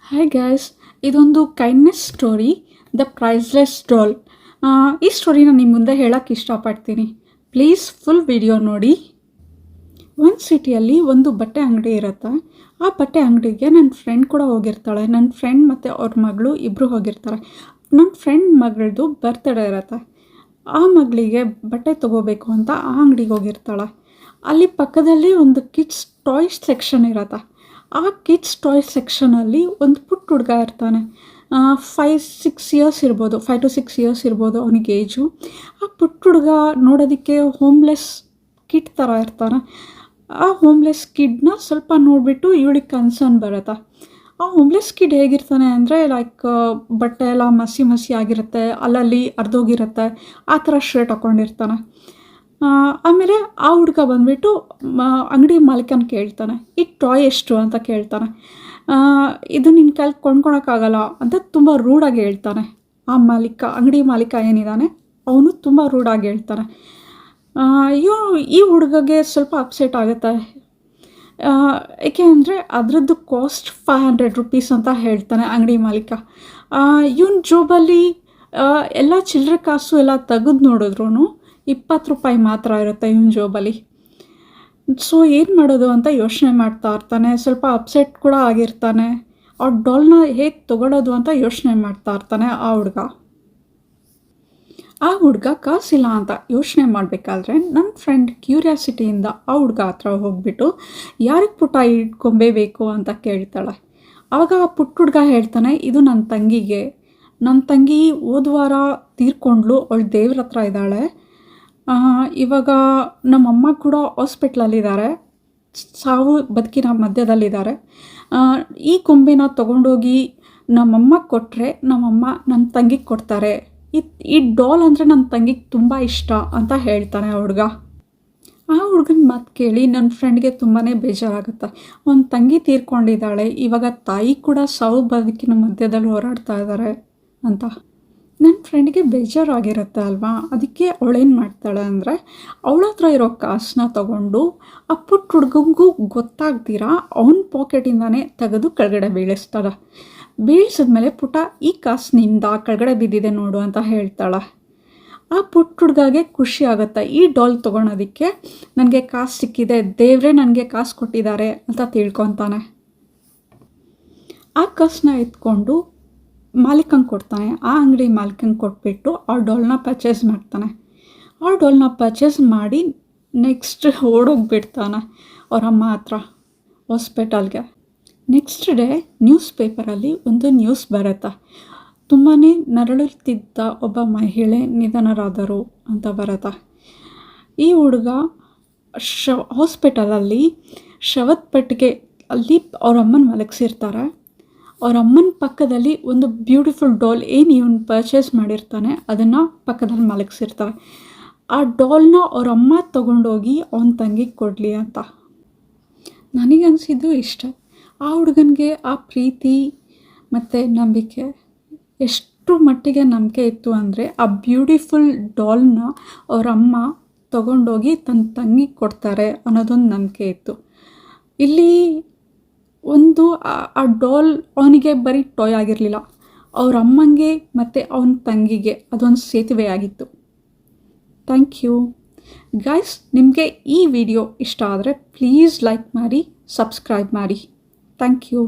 Hi guys, ಇದೊಂದು kindness story, the priceless doll. ಈ ಸ್ಟೋರಿನ ನಿಮ್ಮ ಮುಂದೆ ಹೇಳೋಕ್ಕೆ ಇಷ್ಟಪಡ್ತೀನಿ. ಪ್ಲೀಸ್ ಫುಲ್ ವಿಡಿಯೋ ನೋಡಿ. ಒಂದು ಸಿಟಿಯಲ್ಲಿ ಒಂದು ಬಟ್ಟೆ ಅಂಗಡಿ ಇರುತ್ತೆ. ಆ ಬಟ್ಟೆ ಅಂಗಡಿಗೆ ನನ್ನ ಫ್ರೆಂಡ್ ಕೂಡ ಹೋಗಿರ್ತಾಳೆ. ನನ್ನ ಫ್ರೆಂಡ್ ಮತ್ತು ಅವ್ರ ಮಗಳು ಇಬ್ಬರು ಹೋಗಿರ್ತಾರೆ. ನನ್ನ ಫ್ರೆಂಡ್ ಮಗಳದು ಬರ್ತ್ಡೇ ಇರುತ್ತೆ. ಆ ಮಗಳಿಗೆ ಬಟ್ಟೆ ತೊಗೋಬೇಕು ಅಂತ ಆ ಅಂಗಡಿಗೆ ಹೋಗಿರ್ತಾಳೆ. ಅಲ್ಲಿ ಪಕ್ಕದಲ್ಲಿ ಒಂದು ಕಿಡ್ಸ್ ಟಾಯ್ಸ್ ಸೆಕ್ಷನ್ ಇರುತ್ತೆ. ಆ ಕಿಡ್ಸ್ ಟಾಯ್ಸ್ ಸೆಕ್ಷನಲ್ಲಿ ಒಂದು ಪುಟ್ಟ ಹುಡುಗ ಇರ್ತಾನೆ. 5 to 6 ಇಯರ್ಸ್ ಇರ್ಬೋದು ಅವನಿಗೆ ಏಜು. ಆ ಪುಟ್ಟ ಹುಡುಗ ನೋಡೋದಕ್ಕೆ ಹೋಮ್ಲೆಸ್ ಕಿಡ್ ಥರ ಇರ್ತಾನೆ. ಆ ಹೋಮ್ಲೆಸ್ ಕಿಡ್ನ ಸ್ವಲ್ಪ ನೋಡಿಬಿಟ್ಟು ಇವಳಿಗೆ ಕನ್ಸರ್ನ್ ಬರುತ್ತೆ. ಆ ಹೋಮ್ಲೆಸ್ ಕಿಡ್ ಹೇಗಿರ್ತಾನೆ ಅಂದರೆ ಬಟ್ಟೆ ಎಲ್ಲ ಮಸಿ ಆಗಿರುತ್ತೆ, ಅಲ್ಲಲ್ಲಿ ಅರ್ಧೋಗಿರುತ್ತೆ, ಆ ಥರ ಶರ್ಟ್ ಹಾಕ್ಕೊಂಡಿರ್ತಾನೆ. ಆಮೇಲೆ ಆ ಹುಡುಗ ಬಂದುಬಿಟ್ಟು ಅಂಗಡಿ ಮಾಲೀಕನ ಕೇಳ್ತಾನೆ, ಈ ಟಾಯ್ ಎಷ್ಟು ಅಂತ ಕೇಳ್ತಾನೆ. ಇದು ನಿನ್ನ ಕೈಲಿ ಕೊಂಡ್ಕೊಳಕ್ಕಾಗಲ್ಲ ಅಂತ ತುಂಬ ರೂಢಾಗಿ ಹೇಳ್ತಾನೆ. ಅಂಗಡಿ ಮಾಲೀಕ ಏನಿದ್ದಾನೆ ಅವನು ತುಂಬ ರೂಢಾಗಿ ಹೇಳ್ತಾನೆ. ಈ ಹುಡುಗಗೆ ಸ್ವಲ್ಪ ಅಪ್ಸೆಟ್ ಆಗುತ್ತೆ. ಏಕೆ ಅಂದರೆ ಅದರದ್ದು ಕಾಸ್ಟ್ 500 ರೂಪೀಸ್ ಅಂತ ಹೇಳ್ತಾನೆ ಅಂಗಡಿ ಮಾಲೀಕ. ಇವನ ಜೋಬಲ್ಲಿ ಎಲ್ಲ ಚಿಲ್ಲರೆ ಕಾಸು ಎಲ್ಲ ತೆಗೆದು ನೋಡಿದ್ರು 20 ರೂಪಾಯಿ ಮಾತ್ರ ಇರುತ್ತೆ ಇವನ ಜೋಬಲ್ಲಿ. ಸೊ ಏನು ಮಾಡೋದು ಅಂತ ಯೋಚನೆ ಮಾಡ್ತಾ ಇರ್ತಾನೆ. ಸ್ವಲ್ಪ ಅಪ್ಸೆಟ್ ಕೂಡ ಆಗಿರ್ತಾನೆ. ಆ ಡಾಲ್ನ ಹೇಗೆ ತೊಗೊಳೋದು ಅಂತ ಯೋಚನೆ ಮಾಡ್ತಾ ಇರ್ತಾನೆ ಆ ಹುಡುಗ ಕಾಸಿಲ್ಲ ಅಂತ ಯೋಚನೆ ಮಾಡಬೇಕಾದ್ರೆ ನನ್ನ ಫ್ರೆಂಡ್ ಕ್ಯೂರಿಯಾಸಿಟಿಯಿಂದ ಆ ಹುಡುಗ ಹತ್ರ ಹೋಗ್ಬಿಟ್ಟು ಯಾರಿಗೆ ಪುಟ್ಟ ಇಟ್ಕೊಂಬೇ ಬೇಕು ಅಂತ ಕೇಳ್ತಾಳೆ. ಆವಾಗ ಆ ಪುಟ್ಟ ಹುಡುಗ ಹೇಳ್ತಾನೆ, ಇದು ನನ್ನ ತಂಗಿಗೆ. ನನ್ನ ತಂಗಿ ಹೋದ ವಾರ ತೀರ್ಕೊಂಡ್ಲು, ಅವಳು ದೇವ್ರ ಹತ್ರ ಇದ್ದಾಳೆ. ಇವಾಗ ನಮ್ಮಮ್ಮ ಕೂಡ ಹಾಸ್ಪಿಟ್ಲಲ್ಲಿದ್ದಾರೆ, ಸಾವು ಬದುಕಿನ ಮಧ್ಯದಲ್ಲಿದ್ದಾರೆ. ಈ ಗೊಂಬೆನ ತೊಗೊಂಡೋಗಿ ನಮ್ಮಮ್ಮ ಕೊಟ್ಟರೆ ನಮ್ಮಮ್ಮ ನನ್ನ ತಂಗಿಗೆ ಕೊಡ್ತಾರೆ. ಈ ಡಾಲ್ ಅಂದರೆ ನನ್ನ ತಂಗಿಗೆ ತುಂಬ ಇಷ್ಟ ಅಂತ ಹೇಳ್ತಾನೆ ಆ ಹುಡುಗನ ಮಾತು ಕೇಳಿ ನನ್ನ ಫ್ರೆಂಡ್ಗೆ ತುಂಬಾ ಬೇಜಾರಾಗುತ್ತೆ. ಒಂದು ತಂಗಿ ತೀರ್ಕೊಂಡಿದ್ದಾಳೆ, ಇವಾಗ ತಾಯಿ ಕೂಡ ಸಾವು ಬದುಕಿನ ಮಧ್ಯದಲ್ಲಿ ಹೋರಾಡ್ತಾ ಇದ್ದಾರೆ ಅಂತ. ನನ್ನ ಫ್ರೆಂಡ್ಗೆ ಬೇಜಾರಾಗಿರುತ್ತೆ ಅಲ್ವಾ. ಅದಕ್ಕೆ ಅವಳೇನು ಮಾಡ್ತಾಳೆ ಅಂದರೆ ಅವಳ ಹತ್ರ ಇರೋ ಕಾಸನ್ನ ತೊಗೊಂಡು ಆ ಪುಟ್ಟ ಹುಡುಗಂಗೂ ಗೊತ್ತಾಗ್ದಿರ ಅವನ ಪಾಕೆಟಿಂದಾನೇ ತೆಗೆದು ಕೆಳಗಡೆ ಬೀಳಿಸ್ತಾಳೆ. ಬೀಳಿಸಿದ್ಮೇಲೆ, ಪುಟ್ಟ ಈ ಕಾಸು ನಿಂದ ಕೆಳಗಡೆ ಬಿದ್ದಿದೆ ನೋಡು ಅಂತ ಹೇಳ್ತಾಳೆ. ಆ ಪುಟ್ಟ ಹುಡುಗಗೆ ಖುಷಿ ಆಗುತ್ತೆ. ಈ ಡಾಲ್ ತೊಗೊಳೋದಕ್ಕೆ ನನಗೆ ಕಾಸು ಸಿಕ್ಕಿದೆ, ದೇವರೇ ನನಗೆ ಕಾಸು ಕೊಟ್ಟಿದ್ದಾರೆ ಅಂತ ತಿಳ್ಕೊತಾನೆ. ಆ ಕಾಸನ್ನ ಎತ್ಕೊಂಡು ಮಾಲೀಕಂಗೆ ಕೊಡ್ತಾನೆ. ಆ ಅಂಗಡಿ ಮಾಲೀಕಂಗೆ ಕೊಟ್ಬಿಟ್ಟು ಆ ಡಾಲ್ನ ಪರ್ಚೇಸ್ ಮಾಡ್ತಾನೆ. ಆ ಡಾಲ್ನ ಪರ್ಚೇಸ್ ಮಾಡಿ ನೆಕ್ಸ್ಟ್ ಓಡೋಗ್ಬಿಡ್ತಾನೆ ಅವ್ರ ಅಮ್ಮ ಹತ್ರ ಹಾಸ್ಪಿಟಲ್ಗೆ. ನೆಕ್ಸ್ಟ್ ಡೇ ನ್ಯೂಸ್ ಪೇಪರಲ್ಲಿ ಒಂದು ನ್ಯೂಸ್ ಬರುತ್ತೆ. ತುಂಬಾ ನರಳುತ್ತಿದ್ದ ಒಬ್ಬ ಮಹಿಳೆ ನಿಧನರಾದರು ಅಂತ ಬರುತ್ತೆ. ಈ ಹುಡುಗ ಹಾಸ್ಪಿಟಲಲ್ಲಿ ಶವದ ಪೆಟ್ಟಿಗೆ ಅಲ್ಲಿ ಅವ್ರ ಅಮ್ಮನ ಮಲಗಿಸಿರ್ತಾರೆ. ಅವ್ರ ಅಮ್ಮನ ಪಕ್ಕದಲ್ಲಿ ಒಂದು ಬ್ಯೂಟಿಫುಲ್ ಡಾಲ್ ಏನು ಇವನು ಪರ್ಚೇಸ್ ಮಾಡಿರ್ತಾನೆ ಅದನ್ನು ಪಕ್ಕದಲ್ಲಿ ಮಲಗಿಸಿರ್ತಾರೆ. ಆ ಡಾಲ್ನ ಅವ್ರ ಅಮ್ಮ ತೊಗೊಂಡೋಗಿ ಅವನ ತಂಗಿಗೆ ಕೊಡಲಿ ಅಂತ. ನನಗನ್ಸಿದ್ದು ಇಷ್ಟ. ಆ ಹುಡುಗನಿಗೆ ಆ ಪ್ರೀತಿ ಮತ್ತು ನಂಬಿಕೆ ಎಷ್ಟು ಮಟ್ಟಿಗೆ ನಂಬಿಕೆ ಇತ್ತು ಅಂದರೆ ಆ ಬ್ಯೂಟಿಫುಲ್ ಡಾಲ್ನ ಅವ್ರ ಅಮ್ಮ ತೊಗೊಂಡೋಗಿ ತನ್ನ ತಂಗಿಗೆ ಕೊಡ್ತಾರೆ ಅನ್ನೋದೊಂದು ನಂಬಿಕೆ ಇತ್ತು. ಇಲ್ಲಿ ಒಂದು ಆ ಡಾಲ್ ಅವನಿಗೆ ಬರೀ ಟಾಯ್ ಆಗಿರಲಿಲ್ಲ, ಅವ್ರ ಅಮ್ಮಂಗೆ ಮತ್ತು ಅವನ ತಂಗಿಗೆ ಅದೊಂದು ಸೇತುವೆ ಆಗಿತ್ತು. Thank you guys. ನಿಮಗೆ ಈ ವಿಡಿಯೋ ಇಷ್ಟ ಆದರೆ ಪ್ಲೀಸ್ ಲೈಕ್ ಮಾಡಿ, ಸಬ್ಸ್ಕ್ರೈಬ್ ಮಾಡಿ. Thank you.